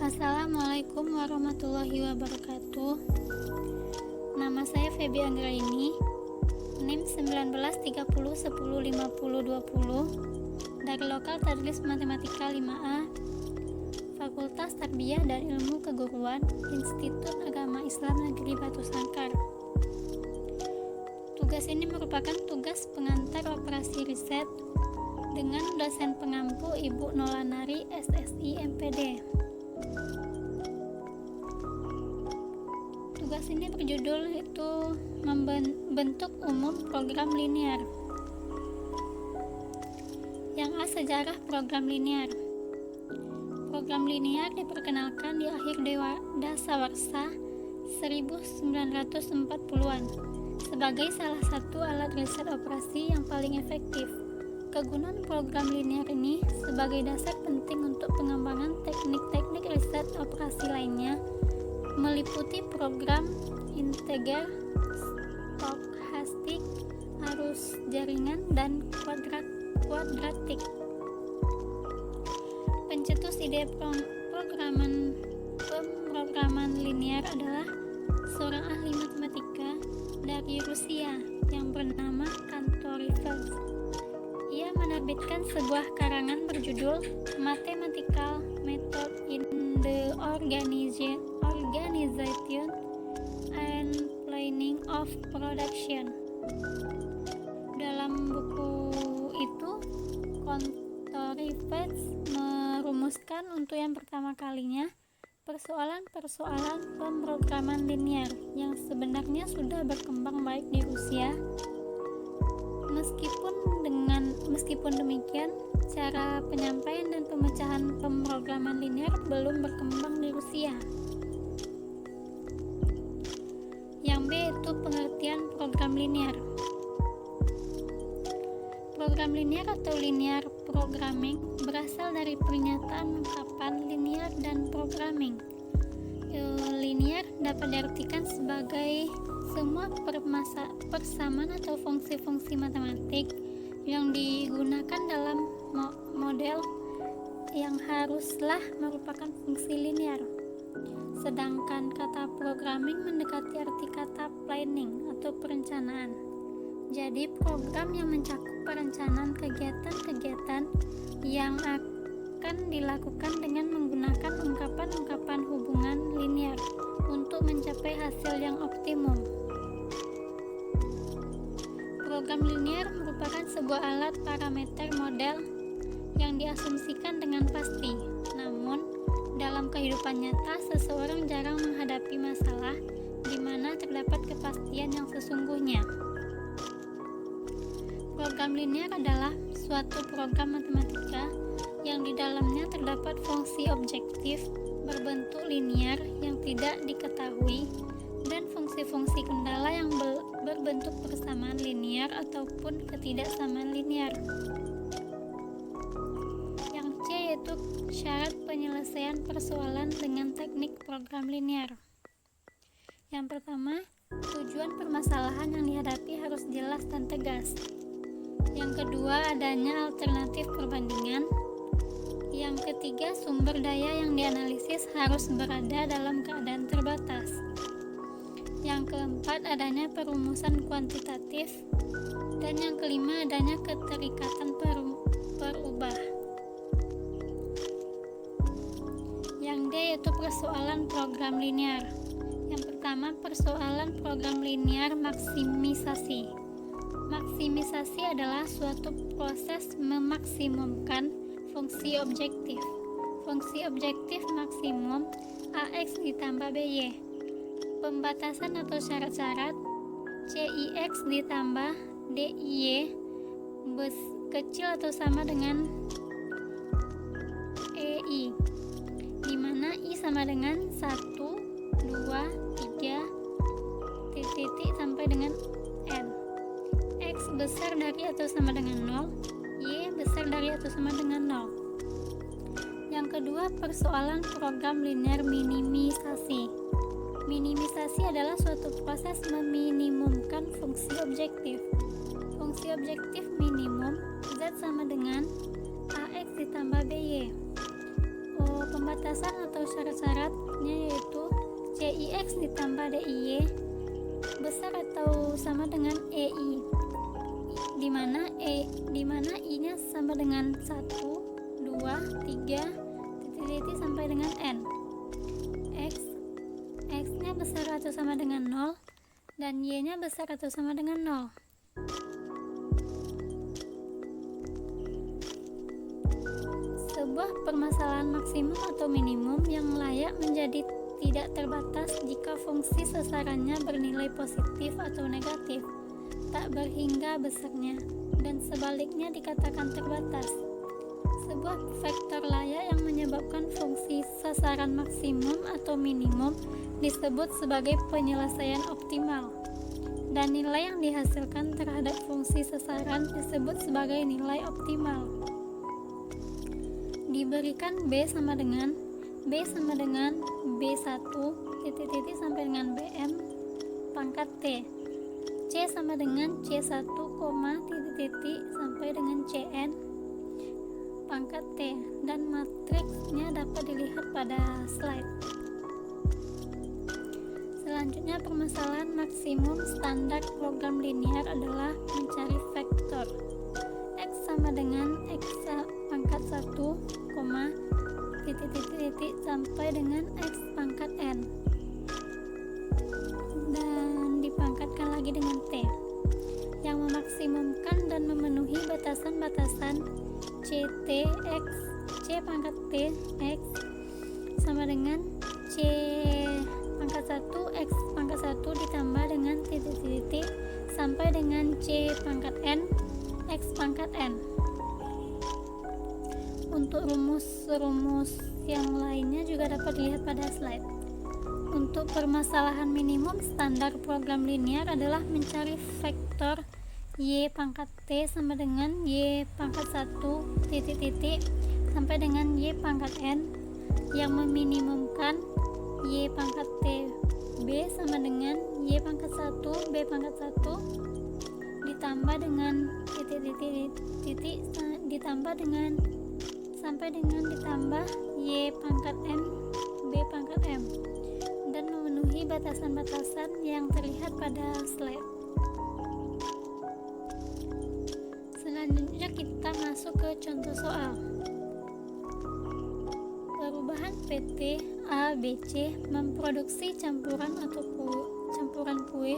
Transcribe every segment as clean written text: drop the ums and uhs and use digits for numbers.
Assalamualaikum warahmatullahi wabarakatuh. Nama saya Feby Anggraini, NIM 1930105020 dari Lokal Tadris Matematika 5A, Fakultas Tarbiyah dan Ilmu Keguruan, Institut Agama Islam Negeri Batu Sangkar. Tugas ini merupakan tugas pengantar operasi riset dengan dosen pengampu Ibu Nolanari, SSI MPD. Tugas ini berjudul itu membentuk umum program linear. Yang A, sejarah program linear. Program linear diperkenalkan di akhir dasawarsa 1940-an sebagai salah satu alat riset operasi yang paling efektif. Kegunaan program linear ini sebagai dasar penting untuk pengembangan teknik-teknik riset operasi lainnya meliputi program integer, stokastik, arus jaringan, dan kuadratik. Pencetus ide pemrograman linear adalah seorang ahli matematika dari Rusia yang bernama Kantorov. Ia menerbitkan sebuah karangan berjudul Mathematical Method in the Organization and Planning of Production. Dalam buku itu, Kantorov merumuskan untuk yang pertama kalinya persoalan-persoalan pemrograman linear yang sebenarnya sudah berkembang baik di Rusia. Meskipun demikian, cara penyampaian dan pemecahan pemrograman linear belum berkembang di Rusia. Yang B itu pengertian program linear. Program linear atau linear programming berasal dari pernyataan ungkapan linear dan programming. Linear dapat diartikan sebagai semua persamaan atau fungsi-fungsi matematik yang digunakan dalam model yang haruslah merupakan fungsi linear. Sedangkan kata programming mendekati arti kata planning atau perencanaan. Jadi program yang mencakup perencanaan kegiatan-kegiatan yang akan dilakukan dengan menggunakan ungkapan-ungkapan hubungan linear untuk mencapai hasil yang optimum. Program linear merupakan sebuah alat parameter model yang diasumsikan dengan pasti. Namun, dalam kehidupan nyata, seseorang jarang menghadapi masalah di mana terdapat kepastian yang sesungguhnya. Program linear adalah suatu program matematika yang di dalamnya terdapat fungsi objektif berbentuk linear yang tidak diketahui dan fungsi-fungsi kendala yang berbentuk persamaan linear ataupun ketidaksamaan linear. Yang C yaitu syarat penyelesaian persoalan dengan teknik program linear. Yang pertama, tujuan permasalahan yang dihadapi harus jelas dan tegas. Yang kedua, adanya alternatif perbandingan. Yang ketiga, sumber daya yang dianalisis harus berada dalam keadaan terbatas. Yang keempat, adanya perumusan kuantitatif. Dan yang kelima, adanya keterikatan perubah. Yang D yaitu persoalan program linear. Yang pertama, persoalan program linear maksimisasi. Maksimisasi adalah suatu proses memaksimumkan fungsi objektif. Fungsi objektif maksimum AX ditambah BY. Pembatasan atau syarat-syarat CIX ditambah DIY kecil atau sama dengan EI, di mana I sama dengan 1, 2, 3, titik sampai dengan N. X besar dari atau sama dengan 0, Y besar dari atau sama dengan 0. Yang kedua, persoalan program linear minimisasi. Minimisasi adalah suatu proses meminimumkan fungsi objektif. Fungsi objektif minimum Z sama dengan AX ditambah BY. Pembatasan atau syarat-syaratnya yaitu CIX ditambah DIY besar atau sama dengan EI, di mana I-nya sama dengan 1, 2, 3, titik sampai dengan N. X-nya besar atau sama dengan 0 dan Y-nya besar atau sama dengan 0. Sebuah permasalahan maksimum atau minimum yang layak menjadi tidak terbatas jika fungsi sasarannya bernilai positif atau negatif, tak berhingga besarnya, dan sebaliknya dikatakan terbatas. Sebuah vektor layak yang menyebabkan fungsi sasaran maksimum atau minimum disebut sebagai penyelesaian optimal, dan nilai yang dihasilkan terhadap fungsi sasaran disebut sebagai nilai optimal. Diberikan B sama dengan B1 titik sampai dengan BM pangkat T, C sama dengan C1, titik sampai dengan CN pangkat T, dan matriksnya dapat dilihat pada slide. Selanjutnya, permasalahan maksimum standar program linear adalah mencari vektor X sama dengan X pangkat 1, titik sampai dengan X pangkat N, dan dipangkatkan lagi dengan T, yang memaksimumkan dan memenuhi batasan-batasan CT X, C pangkat T X sama dengan C pangkat 1 X pangkat 1 ditambah dengan titik sampai dengan C pangkat N X pangkat N. Untuk rumus-rumus yang lainnya juga dapat dilihat pada slide. Untuk permasalahan minimum standar program linear adalah mencari vektor Y pangkat T sama dengan Y pangkat 1 titik sampai dengan Y pangkat N yang meminimumkan Y pangkat T B sama dengan Y pangkat 1 B pangkat 1 ditambah dengan titik ditambah dengan sampai dengan ditambah Y pangkat M B pangkat M, dan memenuhi batasan-batasan yang terlihat pada slide. Selanjutnya kita masuk ke contoh soal. Perubahan PT ABC memproduksi campuran kue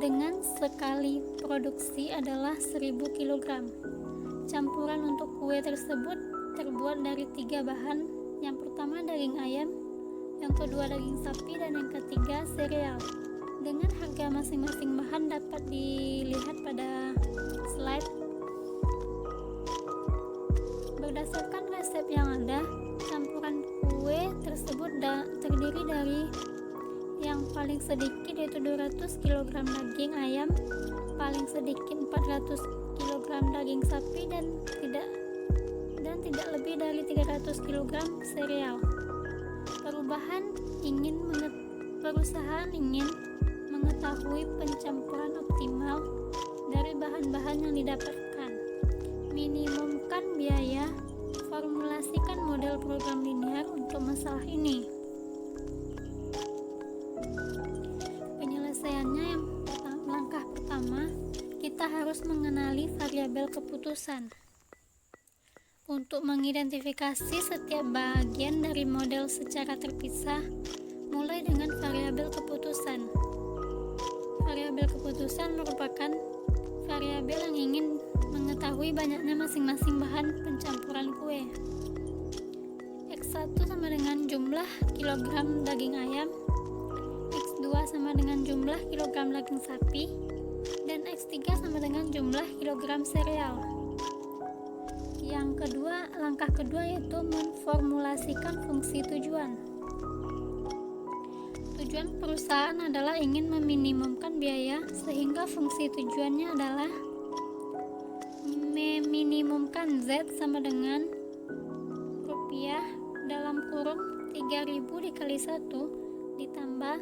dengan sekali produksi adalah 1000 kg. Campuran untuk kue tersebut terbuat dari 3 bahan. Yang pertama daging ayam, yang kedua daging sapi, dan yang ketiga sereal. Dengan harga masing-masing bahan dapat dilihat pada slide. Berdasarkan resep yang ada, campuran kue tersebut terdiri dari yang paling sedikit yaitu 200 kg daging ayam, paling sedikit 400 kg daging sapi, dan tidak lebih dari 300 kg sereal. Perusahaan ingin mengetahui pencampuran optimal dari bahan-bahan yang didapatkan. Minimumkan biaya. Formulasikan model program linear untuk masalah ini. Penyelesaiannya langkah pertama, kita harus mengenali variabel keputusan. Untuk mengidentifikasi setiap bagian dari model secara terpisah, mulai dengan variabel keputusan. Variabel keputusan merupakan variabel yang ingin mengetahui banyaknya masing-masing bahan pencampuran kue. X1 sama dengan jumlah kilogram daging ayam, X2 sama dengan jumlah kilogram daging sapi, dan X3 sama dengan jumlah kilogram sereal. Langkah kedua yaitu memformulasikan fungsi tujuan. Tujuan perusahaan adalah ingin meminimumkan biaya, sehingga fungsi tujuannya adalah meminimumkan Z sama dengan rupiah dalam kurung 3000 dikali 1 ditambah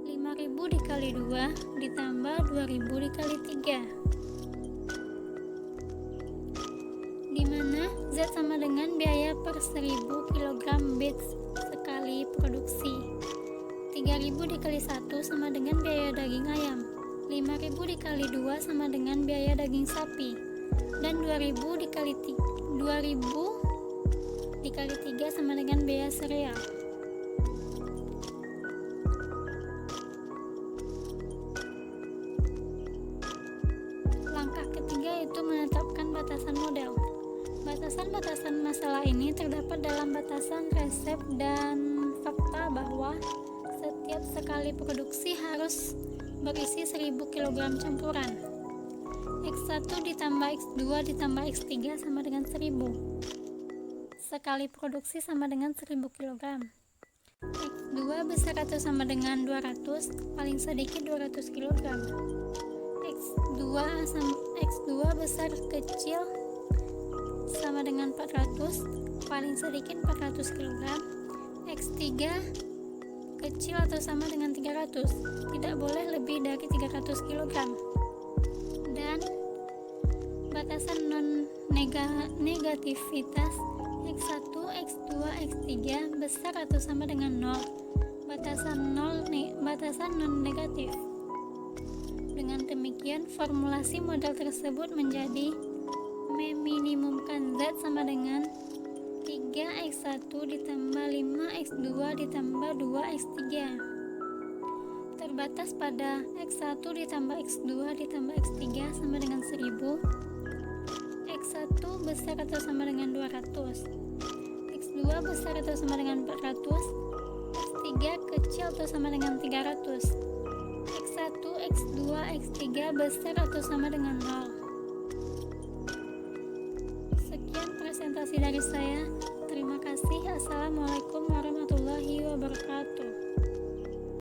5000 dikali 2 ditambah 2000 dikali 3, di mana Z sama dengan biaya per 1000 kg beef sekali produksi. 3000 dikali 1 sama dengan biaya daging ayam. 5000 dikali 2 sama dengan biaya daging sapi. Dan 2000 dikali 3 sama dengan biaya sereal. Langkah ketiga yaitu menetapkan batasan modal. Batasan-batasan masalah ini terdapat dalam batasan resep dan fakta bahwa setiap sekali produksi harus berisi 1000 kg campuran. X1 ditambah X2 ditambah X3 sama dengan 1000. Sekali produksi sama dengan 1000 kg. X2 besar atau sama dengan 200, paling sedikit 200 kg. X2 besar kecil sama dengan 400, paling sedikit 400 kg. X3 kecil atau sama dengan 300, tidak boleh lebih dari 300 kg. Dan batasan non-negativitas X1, X2, X3 besar atau sama dengan 0. Batasan non-negatif. Dengan demikian, formulasi modal tersebut menjadi meminimumkan Z sama dengan 3X1 ditambah 5X2 ditambah 2X3 terbatas pada X1 ditambah X2 ditambah X3 sama dengan 1000. X1 besar atau sama dengan 200, X2 besar atau sama dengan 400, X3 kecil atau sama dengan 300, X1, X2, X3 besar atau sama dengan 0. Sekian presentasi dari saya. Terima kasih. Assalamualaikum warahmatullahi wabarakatuh.